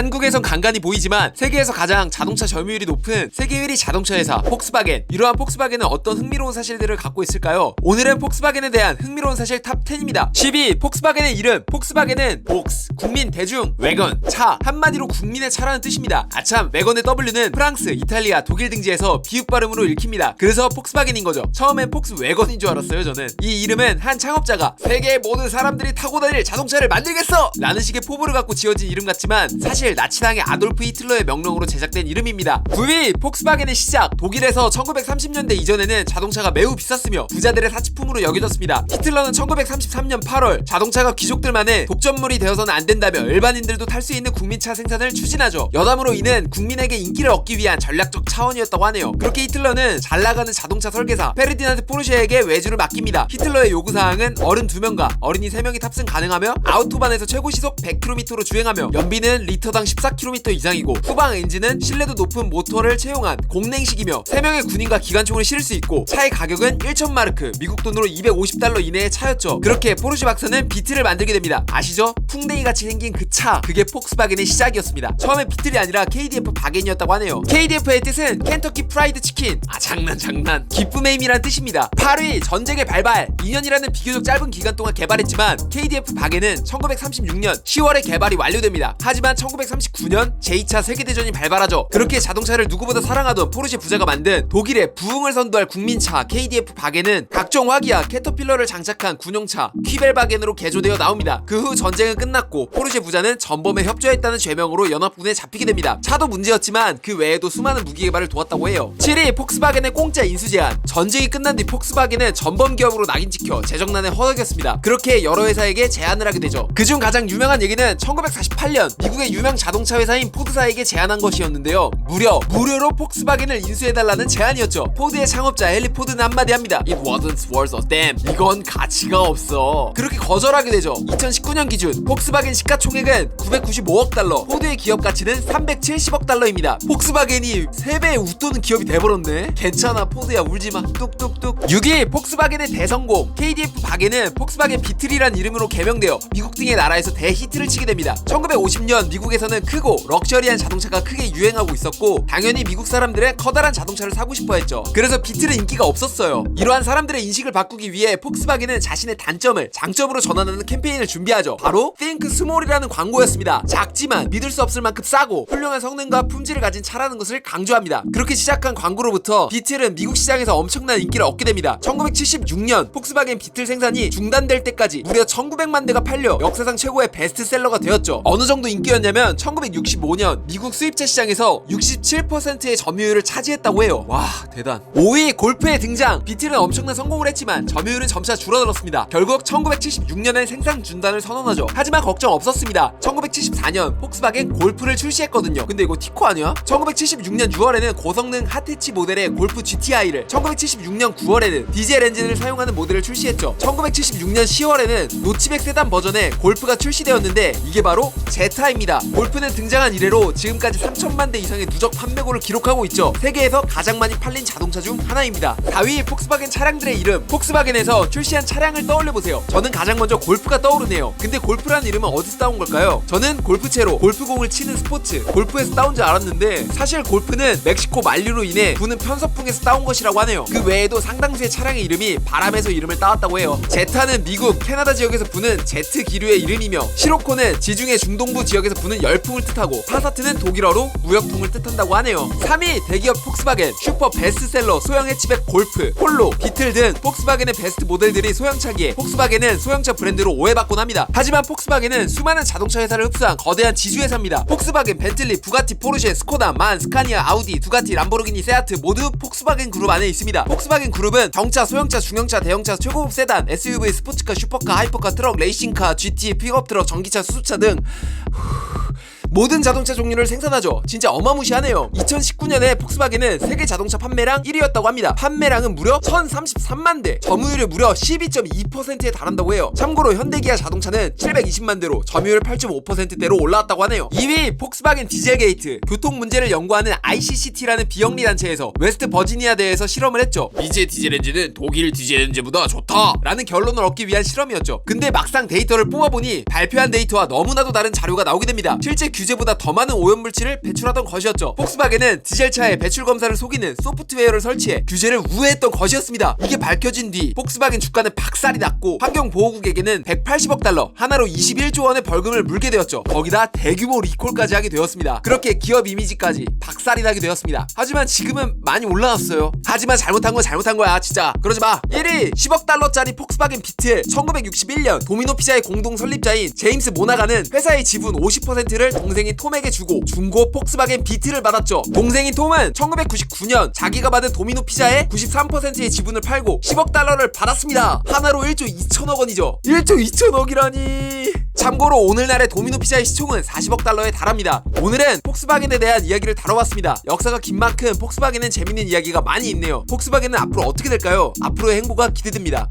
한국에선 간간히 보이지만 세계에서 가장 자동차 점유율이 높은 세계 1위 자동차 회사 폭스바겐. 이러한 폭스바겐은 어떤 흥미로운 사실들을 갖고 있을까요? 오늘은 폭스바겐에 대한 흥미로운 사실 탑 10입니다. 12. 폭스바겐의 이름. 폭스바겐은 복스, 국민, 대중, 외건, 차, 한마디로 국민의 차라는 뜻입니다. 아참, 외건의 W는 프랑스, 이탈리아, 독일 등지에서 비읍 발음으로 읽힙니다. 그래서 폭스바겐인 거죠. 처음엔 폭스웨건인 줄 알았어요 저는. 이 이름은 한 창업자가 세계의 모든 사람들이 타고 다닐 자동차를 만들겠어! 라는 식의 포부를 갖고 지어진 이름 같지만 사실 나치당의 아돌프 히틀러의 명령으로 제작된 이름입니다. 9위. 폭스바겐의 시작. 독일에서 1930년대 이전에는 자동차가 매우 비쌌으며 부자들의 사치품으로 여겨졌습니다. 히틀러는 1933년 8월 자동차가 귀족들만의 독점물이 되어서는 안 된다며 일반인들도 탈 수 있는 국민차 생산을 추진하죠. 여담으로 이는 국민에게 인기를 얻기 위한 전략적 차원이었다고 하네요. 그렇게 히틀러는 잘나가는 자동차 설계사 페르디난드 포르쉐에게 외주를 맡깁니다. 히틀러의 요구사항은 어른 2명과 어린이 3명이 탑승 가능하며 아우토반에서 최고 시속 100km로 주행하며 연비는 리터당 14km 이상이고 후방 엔진은 신뢰도 높은 모터를 채용한 공냉식이며 3명의 군인과 기관총을 실을 수 있고 차의 가격은 1,000마르크, 미국 돈으로 250달러 이내의 차였죠. 그렇게 포르쉐 박사는 비틀을 만들게 됩니다. 아시죠? 풍뎅이 같이 생긴 그 차, 그게 폭스바겐의 시작이었습니다. 처음에 비틀이 아니라 KDF 바겐이었다고 하네요. KDF의 뜻은 켄터키 프라이드 치킨. 장난. 기쁨의 힘이란 뜻입니다. 8위. 전쟁의 발발. 2년이라는 비교적 짧은 기간 동안 개발했지만 KDF 바겐은 1936년 10월에 개발이 완료됩니다. 하지만 1939년 제2차 세계대전이 발발하죠. 그렇게 자동차를 누구보다 사랑하던 포르쉐 부자가 만든 독일의 부흥을 선도할 국민차 KDF 바겐은 각종 화기와 캐터필러를 장착한 군용차 퀴벨바겐으로 개조되어 나옵니다. 그 후 전쟁은 끝났고 포르쉐 부자는 전범에 협조했다는 죄명으로 연합군에 잡히게 됩니다. 차도 문제였지만 그 외에도 수많은 무기 개발을 도왔다고 해요. 7위. 폭스바겐의 공짜 인수 제한. 전쟁이 끝난 뒤 폭스바겐은 전범 기업으로 낙인 찍혀 재정난에 허덕였습니다. 그렇게 여러 회사에게 제안을 하게 되죠. 그중 가장 유명한 얘기는 1948년 미국의 유명 자동차 회사인 포드사에게 제안한 것이었는데요. 무료로 폭스바겐을 인수해달라는 제안이었죠. 포드의 창업자 헨리 포드는 한마디 합니다. It wasn't worth a damn. 이건 가치가 없어. 그렇게 거절하게 되죠. 2019년 기준 폭스바겐 시가총액은 995억 달러, 포드의 기업 가치는 370억 달러입니다. 폭스바겐이 3배에 웃도는 기업이 돼버렸네. 괜찮아 포드야, 울지마. 뚝뚝뚝. 6위. 폭스바겐의 대성공. KDF 바겐은 폭스바겐 비틀이란 이름으로 개명되어 미국 등의 나라에서 대히트를 치게 됩니다. 1950년 미국에서는 크고 럭셔리한 자동차가 크게 유행하고 있었고 당연히 미국 사람들은 커다란 자동차를 사고 싶어 했죠. 그래서 비틀은 인기가 없었어요. 이러한 사람들의 인식을 바꾸기 위해 폭스바겐은 자신의 단점을 장점으로 전환하는 캠페인을 준비하죠. 바로 Think Small이라는 광고였습니다. 작지만 믿을 수 없을 만큼 싸고 훌륭한 성능과 품질을 가진 차라는 것을 강조합니다. 그렇게 시작한 광고로부터 비틀은 미국 시장에서 엄청난 인기를 얻게 됩니다. 1976년 폭스바겐 비틀 생산이 중단될 때까지 무려 1900만 대가 팔려 역사상 최고의 베스트셀러가 되었죠. 어느 정도 인기였냐면 1965년 미국 수입차 시장에서 67%의 점유율을 차지했다고 해요. 와, 대단. 5위. 골프의 등장. 비틀은 엄청난 성공을 했지만 점유율은 점차 줄어들었습니다. 결국 1976년에 생산 중단을 선언하죠. 하지만 걱정 없었습니다. 1974년 폭스바겐 골프를 출시했거든요. 근데 이거 티코 아니야? 1976년 6월에는 고성능 핫해치 모델의 골프 GTI를, 1976년 9월에는 디젤 엔진을 사용하는 모델을 출시했죠. 1976년 10월에는 노치백 세단 버전의 골프가 출시되었는데 이게 바로 제타입니다. 골프는 등장한 이래로 지금까지 3천만 대 이상의 누적 판매고를 기록하고 있죠. 세계에서 가장 많이 팔린 자동차 중 하나입니다. 4위. 폭스바겐 차량들의 이름. 폭스바겐에서 출시한 차량을 떠올려보세요. 저는 가장 먼저 골프가 떠오르네요. 근데 골프라는 이름은 어디서 따온 걸까요? 저는 골프채로 골프공을 치는 스포츠, 골프에서 따온 줄 알았는데 사실 골프는 멕시코 만류로 인해 부는 편서풍에서 따온 것이라고 하네요. 그 외에도 상당수의 차량의 이름이 바람에서 이름을 따왔다고 해요. 제타는 미국, 캐나다 지역에서 부는 제트 기류의 이름이며 시로코는 지중해 중동부 지역에서 부는 열풍을 뜻하고 파사트는 독일어로 무역풍을 뜻한다고 하네요. 3위. 대기업 폭스바겐. 슈퍼 베스트셀러 소형 해치백 골프, 폴로, 비틀 등 폭스바겐의 베스트 모델들이 소형차기에 폭스바겐은 소형차 브랜드로 오해받곤 합니다. 하지만 폭스바겐은 수많은 자동차 회사를 흡수한 거대한 지주회사입니다. 폭스바겐, 벤틀리, 부가티, 포르쉐, 스코다, 만, 스카니아, 아우디, 두가티, 람보르기니, 세아트 모두 폭스바겐 그룹 안에 있습니다. 폭스바겐 그룹은 경차, 소형차, 중형차, 대형차, 최고급 세단, SUV, 스포츠카, 슈퍼카, 하이퍼카, 트럭, 레이싱카, GT, 픽업 트럭, 전기차, 수소차 등 모든 자동차 종류를 생산하죠. 진짜 어마무시하네요. 2019년에 폭스바겐은 세계 자동차 판매량 1위였다고 합니다. 판매량은 무려 1033만 대, 점유율이 무려 12.2%에 달한다고 해요. 참고로 현대기아 자동차는 720만 대로 점유율 8.5%대로 올라왔다고 하네요. 2위. 폭스바겐 디젤게이트. 교통 문제를 연구하는 ICCT라는 비영리 단체에서 웨스트 버지니아대에서 실험을 했죠. 이제 디젤 엔진은 독일 디젤 엔진보다 좋다 라는 결론을 얻기 위한 실험이었죠. 근데 막상 데이터를 뽑아보니 발표한 데이터와 너무나도 다른 자료가 나오게 됩니다. 실제 규제보다 더 많은 오염물질을 배출하던 것이었죠. 폭스바겐은 디젤차의 배출 검사를 속이는 소프트웨어를 설치해 규제를 우회했던 것이었습니다. 이게 밝혀진 뒤 폭스바겐 주가는 박살이 났고 환경보호국에게는 180억 달러, 하나로 21조 원의 벌금을 물게 되었죠. 거기다 대규모 리콜까지 하게 되었습니다. 그렇게 기업 이미지까지 박살이 나게 되었습니다. 하지만 지금은 많이 올라왔어요. 하지만 잘못한 건 잘못한 거야, 진짜. 그러지 마. 1위 10억 달러짜리 폭스바겐 비틀. 1961년 도미노 피자의 공동 설립자인 제임스 모나가는 회사의 지분 50%를 동생인 톰에게 주고 중고 폭스바겐 비틀을 받았죠. 동생인 톰은 1999년 자기가 받은 도미노 피자의 93%의 지분을 팔고 10억 달러를 받았습니다. 하나로 1조 2천억 원이죠. 1조 2천억이라니. 참고로 오늘날의 도미노 피자의 시총은 40억 달러에 달합니다. 오늘은 폭스바겐에 대한 이야기를 다뤄봤습니다. 역사가 긴 만큼 폭스바겐은 재밌는 이야기가 많이 있네요. 폭스바겐은 앞으로 어떻게 될까요? 앞으로의 행보가 기대됩니다.